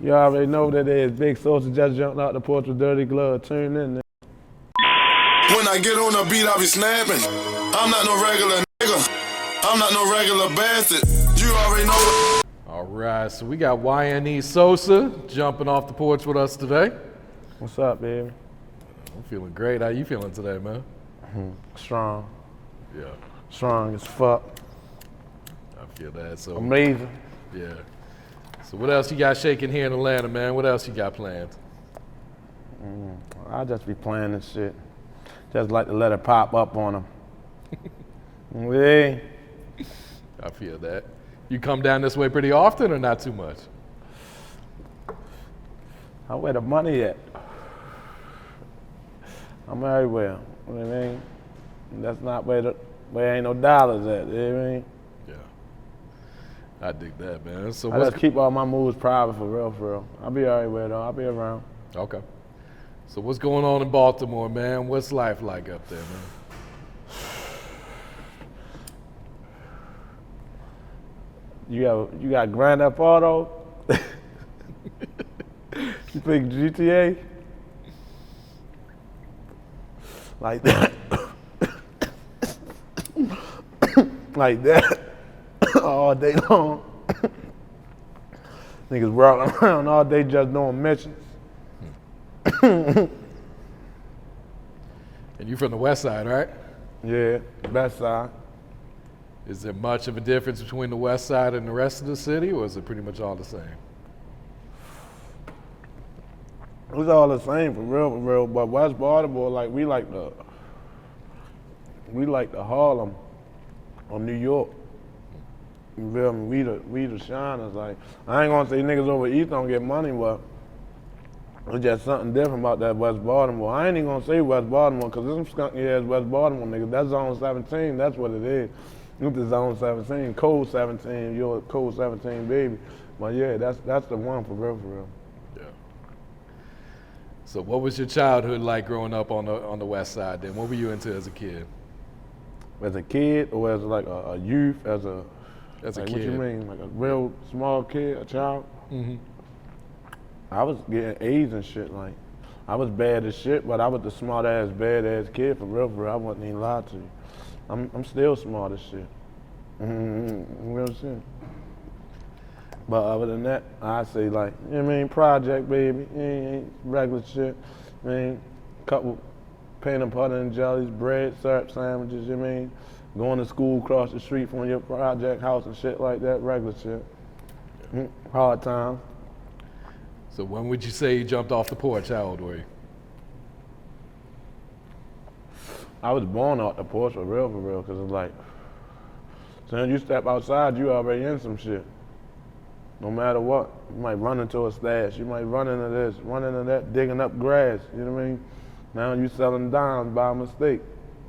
You already know what it is. Big Sosa just jumped out the porch with dirty gloves. Tune in. When I get on the beat, I be snapping. I'm not no regular nigga. I'm not no regular bastard. You already know what. All right, so we got YNE Sosa jumping off the porch with us today. What's up, baby? I'm feeling great. How you feeling today, man? Strong. Yeah, Strong as fuck. I feel that. So Amazing. yeah. So what else you got shaking here in Atlanta, man? What else you got planned? I just be playing this shit. Just like to let it pop up on them. Yeah. I feel that. You come down this way pretty often or not too much? Where the money at? I'm everywhere. You know what I mean? That's not where ain't no dollars at. You know what I mean? Yeah. I dig that, man. So I just keep all my moves private for real, for real. I'll be everywhere though. I'll be around. Okay. So what's going on in Baltimore, man? What's life like up there, man? You got Grand Theft Auto? You think GTA? Like that. Like that. All day long. Niggas walking around all day just doing missions. And you from the west side, right? Yeah, best side. Is there much of a difference between the west side and the rest of the city, or is it pretty much all the same? It's all the same for real. But West Baltimore, like we like the Harlem or New York. You feel me? We the shiners. Like I ain't gonna say niggas over east don't get money, but it's just something different about that West Baltimore. I ain't even gonna say West Baltimore because there's some skunky ass West Baltimore niggas. That's zone 17. That's what it is. It's the zone 17, code 17. You're a code 17 baby. But yeah, that's the one for real. Yeah. So what was your childhood like growing up on the west side then? What were you into as a kid? As a kid or as like a youth, as a As a like, kid. What you mean? Like a real small kid, a child? Mm-hmm. I was getting A's and shit. Like, I was bad as shit, but I was the smart ass, bad ass kid for real. I wouldn't even lie to you. I'm still smart as shit. Real shit. But other than that, I say like, you know what I mean, project baby, ain't regular shit. I mean, couple peanut butter and jellies, bread, syrup sandwiches, you know what I mean? Going to school across the street from your project house and shit like that, regular shit. Hard times. So when would you say you jumped off the porch? How old were you? I was born off the porch for real, because it's like, as soon as you step outside, you already in some shit. No matter what. You might run into a stash, you might run into this, run into that, digging up grass, you know what I mean? Now you selling dimes by mistake.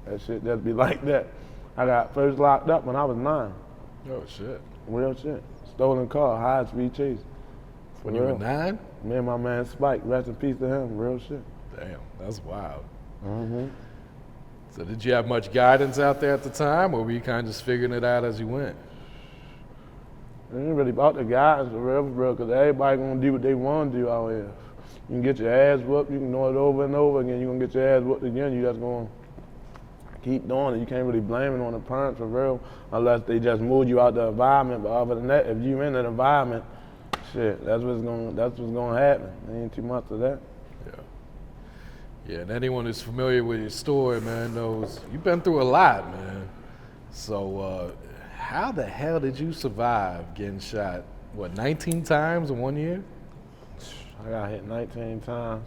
That shit just be like that. I got first locked up when I was 9. Oh shit. Real shit. Stolen car, high speed chase. When you were 9? Me and my man Spike, rest in peace to him, real shit. Damn, that's wild. Mm-hmm. So did you have much guidance out there at the time, or were you kind of just figuring it out as you went? It ain't really about the guys for real, because everybody gonna do what they want to do out here. You can get your ass whooped, you can do it over and over again, you're gonna get your ass whooped again, you just gonna keep doing it. You can't really blame it on the parents for real, unless they just moved you out the environment. But other than that, if you in an environment, shit, that's what's gonna happen. There ain't too much of that. Yeah, and anyone who's familiar with your story, man, knows you've been through a lot, man. So how the hell did you survive getting shot, 19 times in 1 year? I got hit 19 times.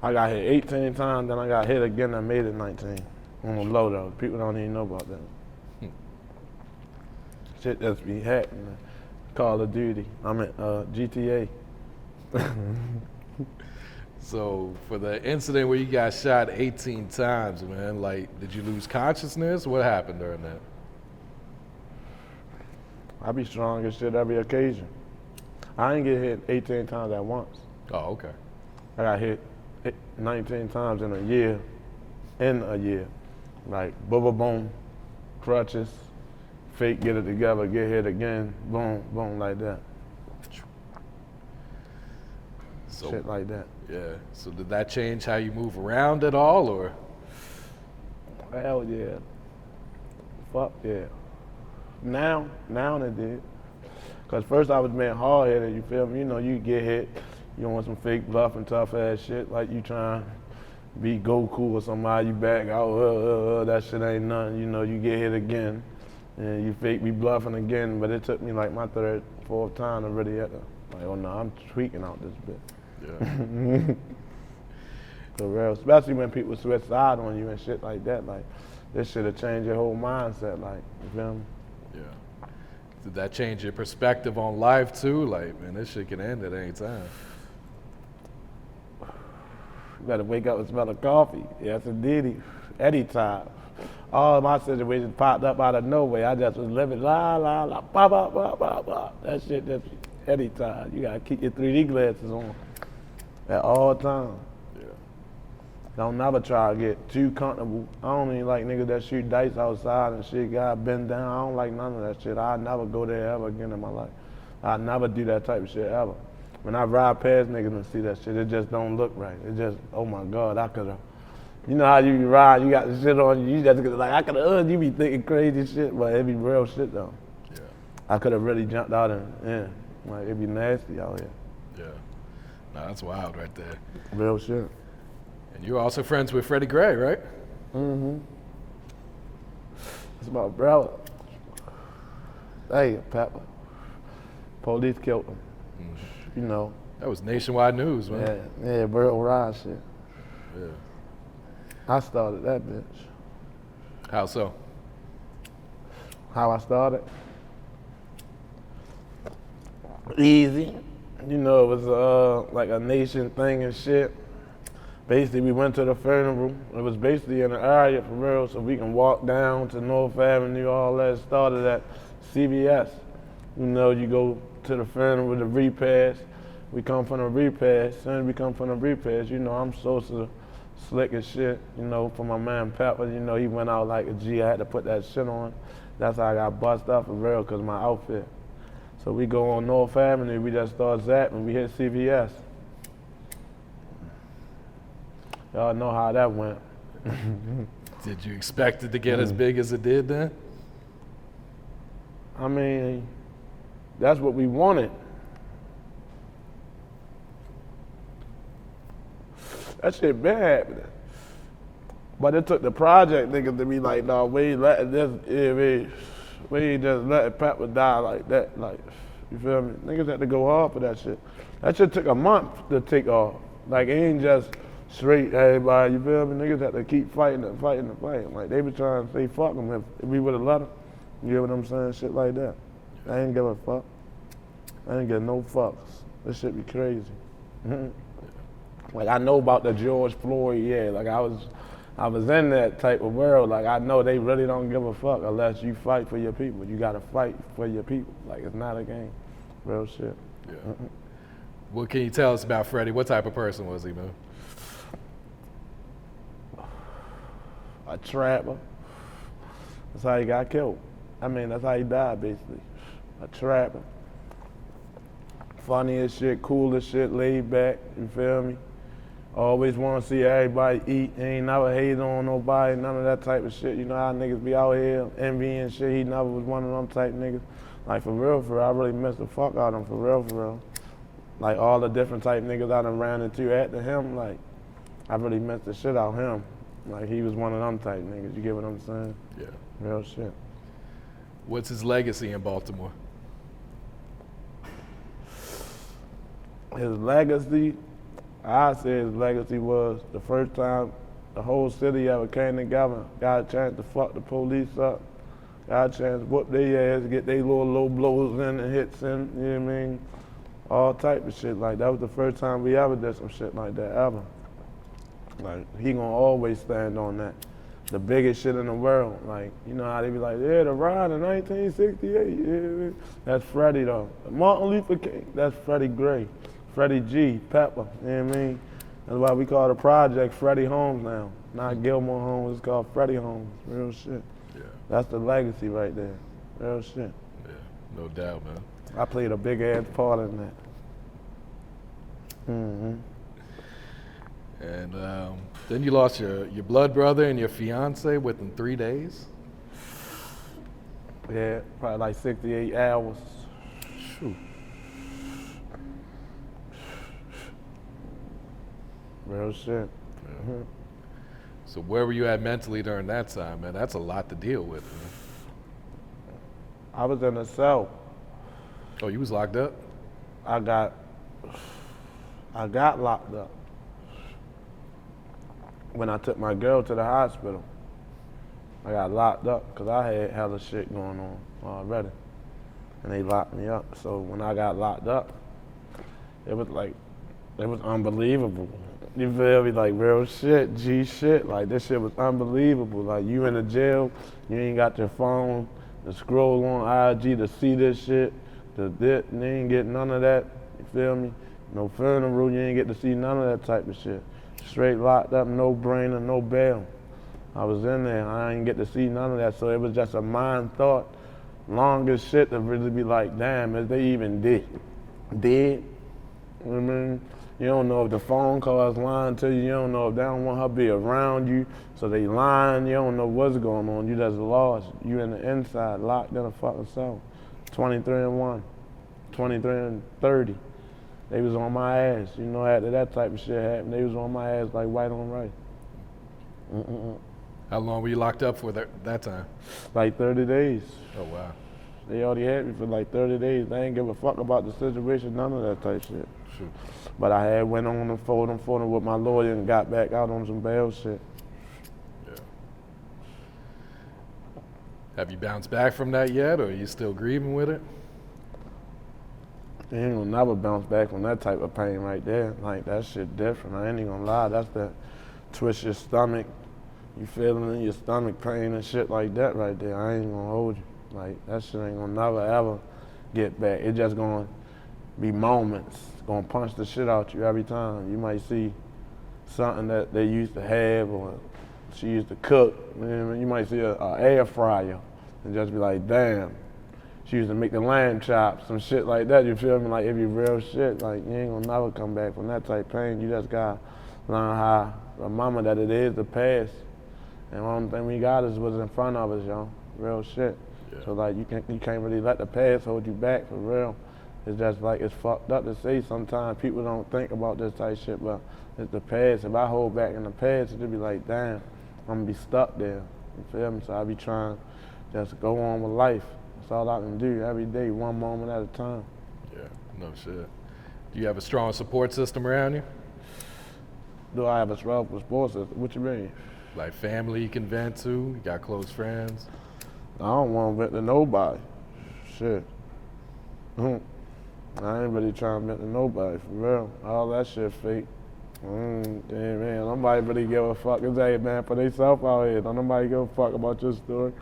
I got hit 18 times, then I got hit again and made it 19. On the low though. People don't even know about that. Shit just be happening. Call of Duty. I'm at GTA. So for the incident where you got shot 18 times, man, like, did you lose consciousness? What happened during that? I be strong as shit every occasion. I ain't get hit 18 times at once. Oh, okay. I got hit 19 times in a year. Like, boom, crutches, fake, get it together, get hit again, boom, boom, like that. So, shit like that. Yeah. So did that change how you move around at all, or? Hell yeah. Fuck yeah. Now it did. Cause first I was being hard headed, you feel me? You know, you get hit, you want some fake bluff and tough ass shit, like you trying to be Goku or somebody, you back out, that shit ain't nothing, you know, you get hit again. And you fake be bluffing again, but it took me like my third, fourth time to really have to, like, oh no, I'm tweaking out this bit. Yeah. For real, especially when people switch side on you and shit like that, like, this should have changed your whole mindset, like, you feel me? Yeah. Did that change your perspective on life too? Like, man, this shit can end at any time. You better wake up and smell the coffee. Yes, indeed. Anytime. All my situations popped up out of nowhere. I just was living la la la, ba ba ba ba ba. That shit just anytime. You gotta keep your 3D glasses on at all times. Yeah. Don't never try to get too comfortable. I don't even like niggas that shoot dice outside and shit. Got bend down. I don't like none of that shit. I'd never go there ever again in my life. I'd never do that type of shit ever. When I ride past niggas and see that shit, it just don't look right. It just, oh my God, I could've. You know how you ride, you got the shit on you, just like, I could've, you be thinking crazy shit, but it be real shit though. Yeah. I could've really jumped out and, yeah, like it be nasty out here. Yeah. Nah, that's wild right there. Real shit. And you're also friends with Freddie Gray, right? Mm-hmm. That's my brother. Hey, Pepper. Police killed him. You know. That was nationwide news, man. Yeah, Burl Ride shit. Yeah. I started that bitch. How so? How I started? Easy. You know, it was like a nation thing and shit. Basically, we went to the funeral. It was basically in the area for real, so we can walk down to North Avenue, all that. Started at CVS. You know, you go to the funeral with the repass. We come from the repass. As soon as we come from the repass, you know, I'm Sosa, slick as shit. You know, for my man Pepper, you know, he went out like a G. I had to put that shit on. That's how I got bust up for real, because my outfit. So we go on North Avenue, we just start zapping, we hit CVS. Y'all know how that went. Did you expect it to get as big as it did then? I mean, that's what we wanted. That shit been happening. But it took the project niggas to be like, no, we ain't letting this, we ain't just letting Pepper die like that. Like, you feel me? Niggas had to go hard for that shit. That shit took a month to take off. Like, it ain't just straight everybody, you feel me? Niggas had to keep fighting and fighting and fighting. Like, they be trying to say fuck them if we would've let them. You know what I'm saying? Shit like that. I ain't give a fuck. I ain't give no fucks. This shit be crazy. Like, I know about the George Floyd, yeah. Like, I was in that type of world. Like, I know they really don't give a fuck unless you fight for your people. You gotta fight for your people. Like, it's not a game. Real shit. Yeah. What can you tell us about Freddie? What type of person was he, man? A trapper. That's how he got killed. I mean, that's how he died, basically. A trapper. Funny as shit, cool as shit, laid back, you feel me? Always want to see everybody eat. He ain't never hated on nobody, none of that type of shit. You know how niggas be out here envying shit. He never was one of them type niggas. Like, for real, I really miss the fuck out of him, for real. Like, all the different type niggas I done ran into after him, like, I really missed the shit out of him. Like, he was one of them type niggas, you get what I'm saying? Yeah. Real shit. What's his legacy in Baltimore? His legacy, I say his legacy was the first time the whole city ever came together, got a chance to fuck the police up, got a chance to whoop their ass, get their little low blows in and hits in, you know what I mean? All type of shit. Like, that was the first time we ever did some shit like that, ever. Like, he gonna always stand on that. The biggest shit in the world. Like, you know how they be like, yeah, the Riot in 1968, yeah. That's Freddie though. Martin Luther King, that's Freddie Gray. Freddie G, Pepper, you know what I mean? That's why we call the project Freddie Holmes now. Not Gilmore Holmes, it's called Freddie Holmes. Real shit. Yeah. That's the legacy right there. Real shit. Yeah, no doubt, man. I played a big ass part in that. Mm-hmm. And then you lost your blood brother and your fiance within 3 days. Yeah, probably like 68 hours. Shoot. Real shit. Yeah. So where were you at mentally during that time, man? That's a lot to deal with, man. I was in a cell. Oh, you was locked up? I got locked up when I took my girl to the hospital. I got locked up because I had hella shit going on already, and they locked me up. So when I got locked up, it was unbelievable. You feel me? Like real shit, G shit. Like this shit was unbelievable. Like you in the jail, you ain't got your phone to scroll on IG to see this shit. You ain't get none of that. You feel me? No funeral, you ain't get to see none of that type of shit. Straight locked up, no brainer, no bail. I was in there, I didn't get to see none of that, so it was just a mind thought, long as shit to really be like, damn, is they even dead? Dead? You know what I mean? You don't know if the phone calls lying to you, you don't know if they don't want her to be around you, so they lying, you don't know what's going on, you just lost. You in the inside, locked in a fucking cell. 23-1, 23-30. They was on my ass, you know, after that type of shit happened, they was on my ass like white on rice. How long were you locked up for that time? Like 30 days. Oh, wow. They already had me for like 30 days. They ain't give a fuck about the situation, none of that type shit. Shoot. But I had went on and forward with my lawyer and got back out on some bail shit. Yeah. Have you bounced back from that yet, or are you still grieving with it? You ain't gonna never bounce back from that type of pain right there. Like, that shit different. I ain't even gonna lie. That's that twist your stomach. You feeling in your stomach pain and shit like that right there. I ain't gonna hold you. Like, that shit ain't gonna never ever get back. It just gonna be moments. It's gonna punch the shit out you every time. You might see something that they used to have or she used to cook. You might see a air fryer and just be like, damn. She used to make the lamb chops, some shit like that, you feel me? Like, it be real shit. Like, you ain't gonna never come back from that type of pain. You just gotta learn how to remember that it is the past. And the only thing we got is what's in front of us, yo. Real shit. Yeah. So, like, you can't really let the past hold you back, for real. It's just like, it's fucked up to say sometimes. People don't think about this type of shit, but it's the past. If I hold back in the past, it'll be like, damn, I'm gonna be stuck there. You feel me? So I be trying to just go on with life. That's all I can do every day, one moment at a time. Yeah, no shit. Do you have a strong support system around you? Do I have a strong support system? What you mean? Like family you can vent to? You got close friends? I don't want to vent to nobody. Shit. I ain't really trying to vent to nobody, for real. All that shit fake. Yeah, man, nobody really give a fuck. It's a man for themselves out here. Don't nobody give a fuck about your story.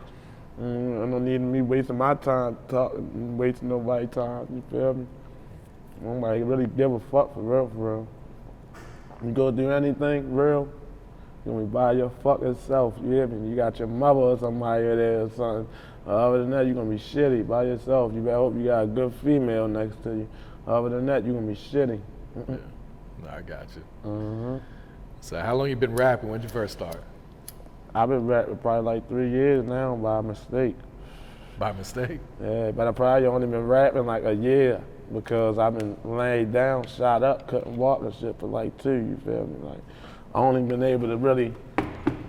I don't need me wasting my time talking, wasting nobody's time, you feel me? Nobody really give a fuck, for real, for real. You go do anything real, you gonna be by your fucking self, you hear me? You got your mother or somebody there or something. Other than that, you're gonna be shitty by yourself. You better hope you got a good female next to you. Other than that, you're gonna be shitty. Yeah. No, I got you. So how long you been rapping? When did you first start? I've been rapping probably like 3 years now by mistake. By mistake? Yeah, but I probably only been rapping like a year because I've been laid down, shot up, couldn't walk and shit for like 2, you feel me? Like, I only been able to really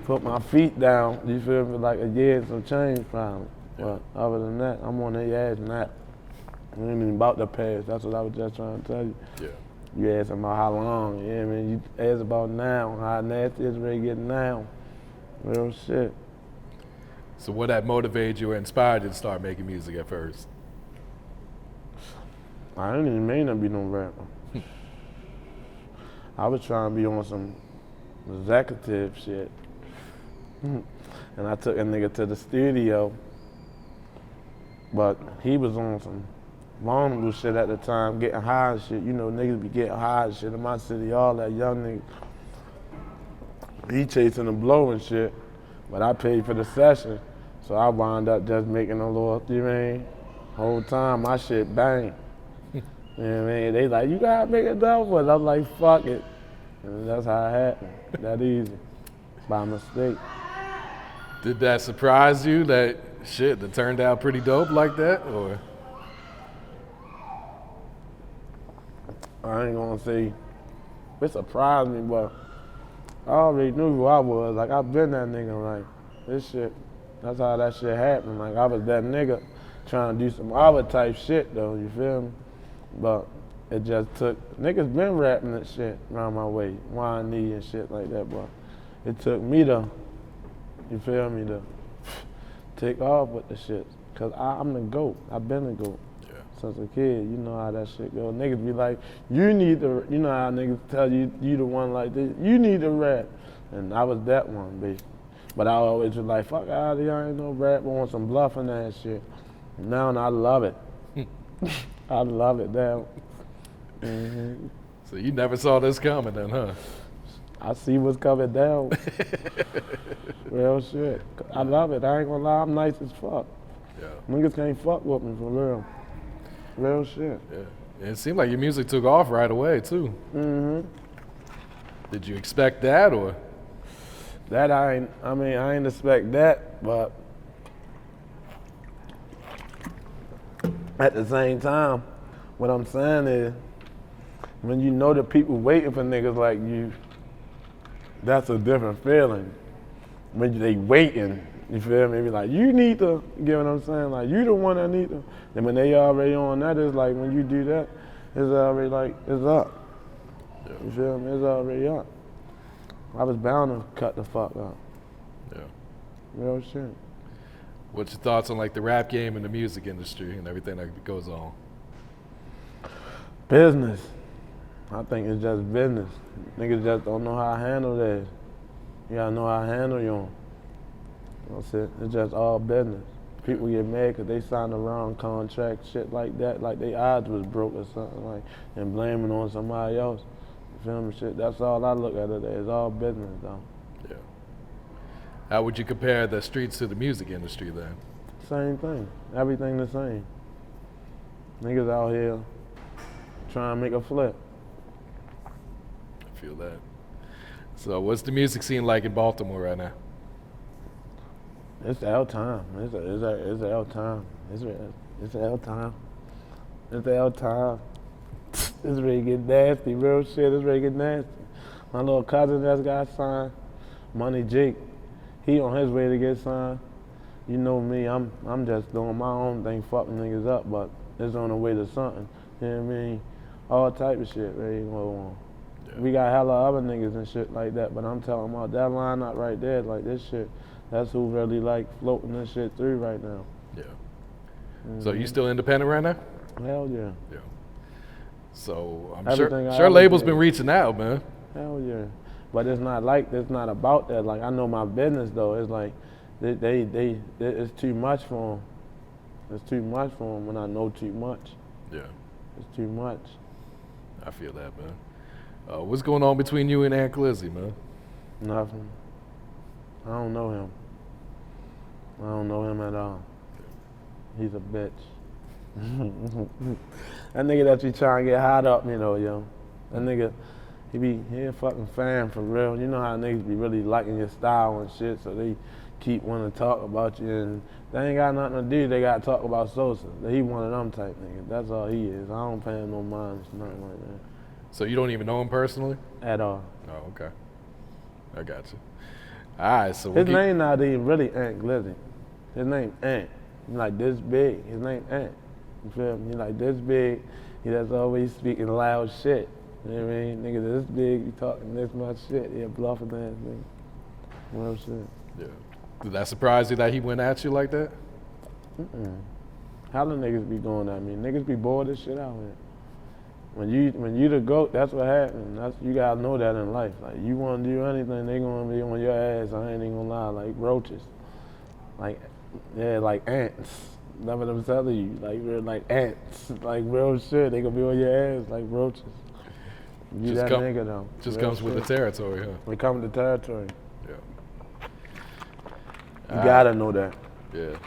put my feet down, you feel me, like a year and some change probably. But other than that, I'm on their ass now. I ain't even about the past, that's what I was just trying to tell you. Yeah. You asking about how long, you know what I mean? You ask about now, how nasty it's really getting now. Real shit. So what that motivated you or inspired you to start making music at first? I didn't even mean to be no rapper. I was trying to be on some executive shit. And I took a nigga to the studio, but he was on some vulnerable shit at the time, getting high and shit. You know, niggas be getting high and shit in my city, all that young nigga. He chasing the blow and shit, but I paid for the session, so I wound up just making a little, you know what I mean? Whole time, my shit bang. You know what I mean? They like, you gotta make it dope for it. I'm like, fuck it. And that's how it happened. That easy. By mistake. Did that surprise you that shit that turned out pretty dope like that, or? I ain't gonna say it surprised me, but I already knew who I was. Like, I've been that nigga. Like, this shit, that's how that shit happened. Like, I was that nigga trying to do some other type shit, though, you feel me? But it just took, niggas been rapping that shit around my way, YNE and shit like that, but it took me to, you feel me, to take off with the shit. Cause I'm the GOAT. I've been the GOAT. Since a kid, you know how that shit go. Niggas be like, you need to, you know how niggas tell you, you the one like this, you need to rap. And I was that one, basically. But I always was like, fuck out of here, I ain't no rap, I want some bluffing ass shit. Now I love it. I love it now. Mm-hmm. So you never saw this coming then, huh? I see what's coming down. Real shit. I love it, I ain't gonna lie, I'm nice as fuck. Yeah. Niggas can't fuck with me for real. Real shit. Yeah. It seemed like your music took off right away too. Mm-hmm. Did you expect that, or? That I ain't expect that, but at the same time, what I'm saying is, when you know that people waiting for niggas like you, that's a different feeling. When they waiting, you feel me? Be like, you need to, you get what I'm saying? Like, you the one that need to. And when they already on that, it's like, when you do that, it's already like, it's up. Yeah. You feel me? It's already up. I was bound to cut the fuck up. Yeah. Real shit. What's your thoughts on like the rap game and the music industry and everything that goes on? Business. I think it's just business. Niggas just don't know how to handle that. You gotta know how to handle your own. That's it. It's just all business. People get mad because they signed the wrong contract, shit like that, like their odds was broke or something, like, and blaming on somebody else. You feel me? Shit. That's all I look at it as. It's all business, though. Yeah. How would you compare the streets to the music industry then? Same thing. Everything the same. Niggas out here trying to make a flip. I feel that. So what's the music scene like in Baltimore right now? It's L time. It's L time. It's L time. It's L time. It's ready to get nasty. Real shit. It's ready to get nasty. My little cousin just got signed. Money Jake. He on his way to get signed. You know me. I'm just doing my own thing, fucking niggas up, but it's on the way to something. You know what I mean? All type of shit ready to go on. Yeah. We got hella other niggas and shit like that, but I'm telling about that line up right there, like this shit. That's who really like floating this shit through right now. Yeah. Mm-hmm. So you still independent right now? Hell yeah. Yeah. So I'm Everything sure labels been reaching out, man. Hell yeah. But it's not about that. Like, I know my business though. It's like it's too much for them. It's too much for them when I know too much. Yeah. It's too much. I feel that, man. What's going on between you and Ant Glizzy, man? Nothing. I don't know him. I don't know him at all. He's a bitch. That nigga that you trying to get hot up, you know, yo. That nigga, he a fucking fan for real. You know how niggas be really liking your style and shit, so they keep wanting to talk about you, and they ain't got nothing to do. They got to talk about Sosa. He one of them type niggas. That's all he is. I don't pay him no mind, nothing like that. So you don't even know him personally? At all. Oh, okay. I got you. All right, so his name not even really Ant Glizzy. His name Ant. He like this big. His name Ant. You feel me? He like this big. He just always speaking loud shit. You know what I mean? Nigga this big, you talking this much shit. He a bluffing ass nigga. Real shit. Yeah. Did that surprise you that he went at you like that? How the niggas be doing that? I mean, niggas be bored as shit out here. When you the GOAT, that's what happens. You gotta know that in life. Like, you wanna do anything, they gonna be on your ass. I ain't even gonna lie, like roaches. Like, yeah, like ants. That's what I'm telling you. Like, we're like ants. Like, real shit. They gonna be on your ass like roaches. You that nigga though. Just comes with the territory, huh? It comes with the territory. Yeah. You gotta know that. Yeah.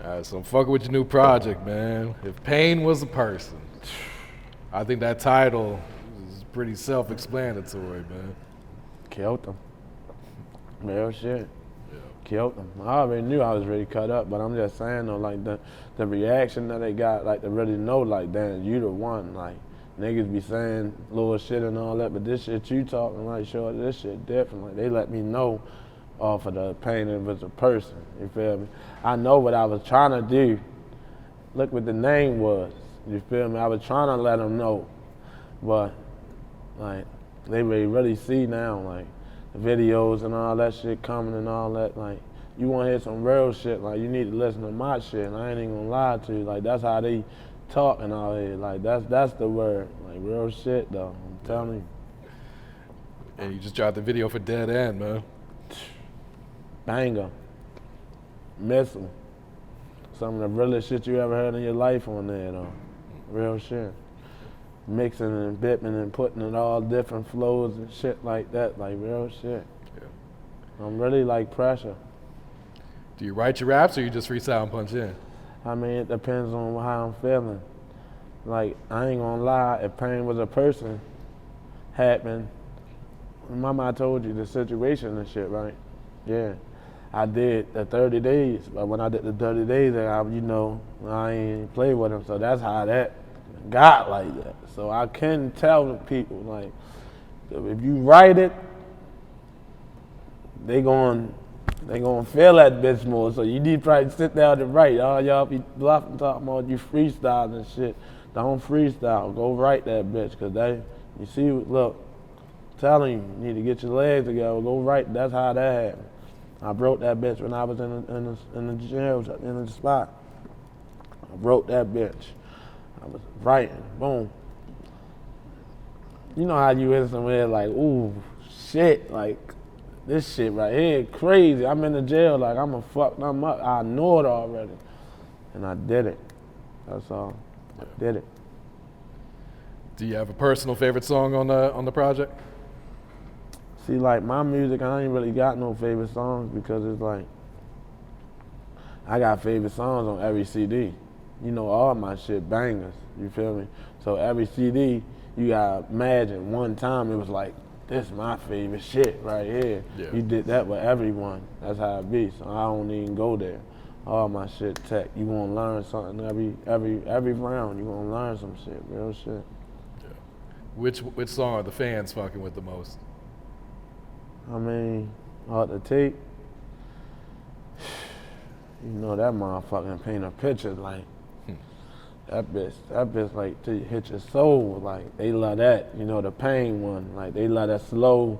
All right, so I'm fucking with your new project, man. If Pain was a person. I think that title is pretty self-explanatory, man. Killed them. Real shit. Yeah. Killed them. I already knew I was really cut up, but I'm just saying though, like the reaction that they got, like to really know, like, damn, you the one. Like, niggas be saying little shit and all that, but this shit you talking, like, sure, this shit different. Like, they let me know off of the pain of as a person. You feel me? I know what I was trying to do. Look what the name was. You feel me? I was trying to let them know, but like they really see now, like the videos and all that shit coming and all that. Like, you want to hear some real shit, like you need to listen to my shit. And I ain't even gonna lie to you. Like, that's how they talking out here. Like, that's the word. Like, real shit though. I'm telling you. And you just dropped the video for Dead End, man. Banger. Missile. Some of the realest shit you ever heard in your life on there though. Real shit. Mixing and bipping and putting in all different flows and shit like that. Like, real shit. Yeah. I'm really like Pressure. Do you write your raps or you just freestyle and punch in? I mean, it depends on how I'm feeling. Like, I ain't gonna lie, if pain was a person happened, remember I told you the situation and shit, right? Yeah. I did the 30 days, but when I did the 30 days, I ain't play with them, so that's how that got like that. So I can tell the people, like, if you write it, they gon' feel that bitch more. So you need to probably sit down and write. All y'all be bluffing, talking about you freestyle and shit. Don't freestyle. Go write that bitch, cause you see, look, I'm telling you, you need to get your legs together. Go write. That's how that happened. I broke that bitch when I was in the jail, in the spot. I broke that bitch. I was writing, boom. You know how you in somewhere like, ooh, shit, like, this shit right here crazy. I'm in the jail, like, I'm up. I know it already. And I did it. That's all. I did it. Do you have a personal favorite song on the project? See, like, my music, I ain't really got no favorite songs because it's like, I got favorite songs on every CD. You know, all my shit bangers, you feel me? So every CD, you gotta imagine one time it was like, this is my favorite shit right here. Yeah. You did that with everyone. That's how it be. So I don't even go there. All my shit tech. You gonna learn something every round. You gonna learn some shit, real shit. Yeah. Which song are the fans fucking with the most? I mean, off the tape, you know that motherfucking paint a picture, like, that bitch like to hit your soul, like, they love that, you know, the pain one, like, they love that slow,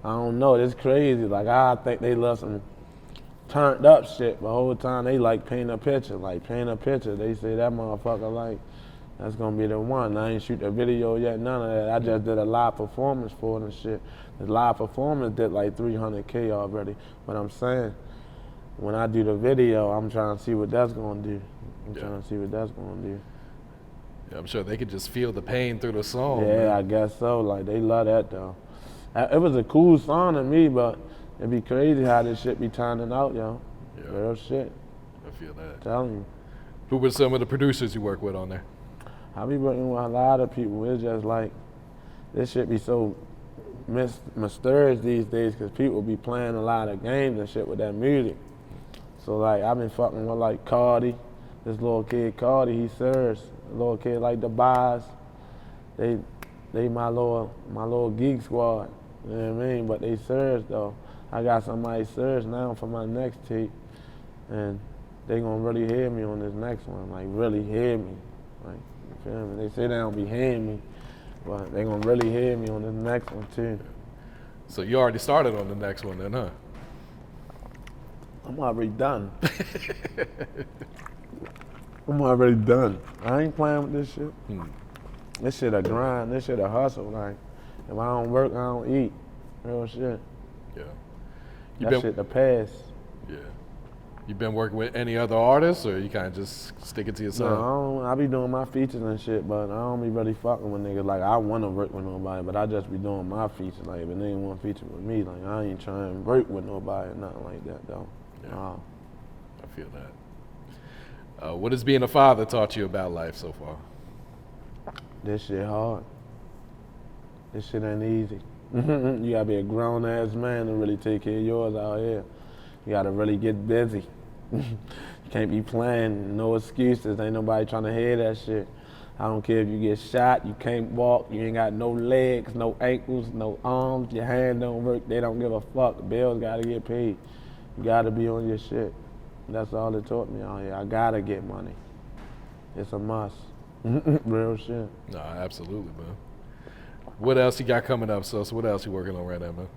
I don't know, it's crazy, like, I think they love some turned up shit, but the whole time they like paint a picture, they say that motherfucker, like, that's gonna be the one. I ain't shoot the video yet, none of that. I just did a live performance for it and shit. The live performance did like 300K already. But I'm saying, when I do the video, I'm trying to see what that's gonna do. Yeah, I'm sure they could just feel the pain through the song. Yeah, man. I guess so. Like, they love that though. It was a cool song to me, but it'd be crazy how this shit be turning out, yo. Yeah. Real shit. I feel that. Telling you. Who were some of the producers you work with on there? I be working with a lot of people. It's just like, this shit be so mysterious these days because people be playing a lot of games and shit with that music. So like, I've been fucking with like Cardi, this little kid Cardi, he serves. A little kid like the Buys. They my little geek squad. You know what I mean? But they serves though. I got somebody serves now for my next tape, and they gonna really hear me on this next one. Like, really hear me. Like, you feel me? They say they don't be hearing me, but they gonna really hear me on this next one too. So you already started on the next one then, huh? I'm already done. I'm already done. I ain't playing with this shit. This shit a grind. This shit a hustle. Like, if I don't work, I don't eat. Real shit. Yeah. That shit the past. Yeah. You been working with any other artists, or you kind of just stick it to yourself? No, I be doing my features and shit, but I don't be really fucking with niggas. Like, I want to work with nobody, but I just be doing my features. Like, if a nigga want to feature with me, like, I ain't trying to work with nobody or nothing like that, though. Yeah. No. I feel that. What has being a father taught you about life so far? This shit hard. This shit ain't easy. You gotta be a grown ass man to really take care of yours out here. You gotta really get busy. You can't be playing, no excuses. Ain't nobody trying to hear that shit. I don't care if you get shot, you can't walk, you ain't got no legs, no ankles, no arms, your hand don't work, they don't give a fuck. The bills gotta get paid. You gotta be on your shit. That's all it taught me out here. I gotta get money. It's a must. Real shit. No, absolutely, man. What else you got coming up, Sosa? What else you working on right now, man?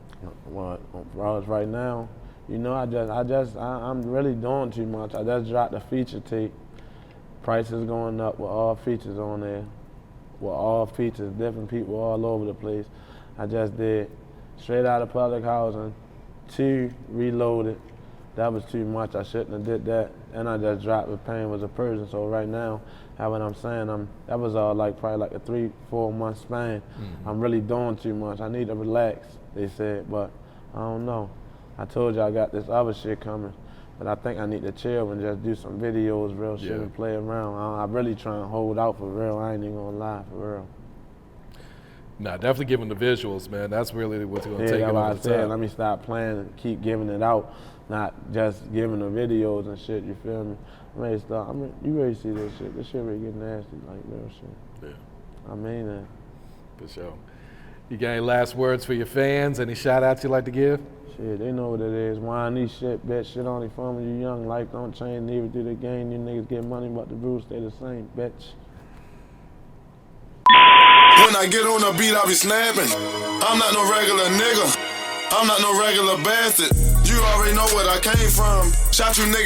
What? For us right now, you know, I'm really doing too much. I just dropped a feature tape. Prices going up with all features on there. With all features, different people all over the place. I just did Straight Out of Public Housing, 2 Reloaded. That was too much. I shouldn't have did that. And I just dropped With Pain Was a Person. So right now, how what I'm saying, that was all probably like a 3-4 month span. I'm really doing too much. I need to relax, they said, but I don't know. I told you I got this other shit coming, but I think I need to chill and just do some videos, real shit, and play around. I really try and hold out for real. I ain't even gonna lie, for real. Nah, definitely giving the visuals, man. That's really what's gonna take it that's why over I the said, top. let me stop playing and keep giving it out, not just giving the videos and shit, you feel me? You ready to see this shit. This shit really get nasty, like real shit. Yeah, I mean that. for sure. You got any last words for your fans? Any shout outs you'd like to give? Shit, they know what it is. YNE shit, bitch. Shit only fun when you young. Life don't change, neither do the game. You niggas get money, but the rules stay the same, bitch. When I get on the beat, I be snapping. I'm not no regular nigga. I'm not no regular bastard. You already know where I came from. Shot you niggas.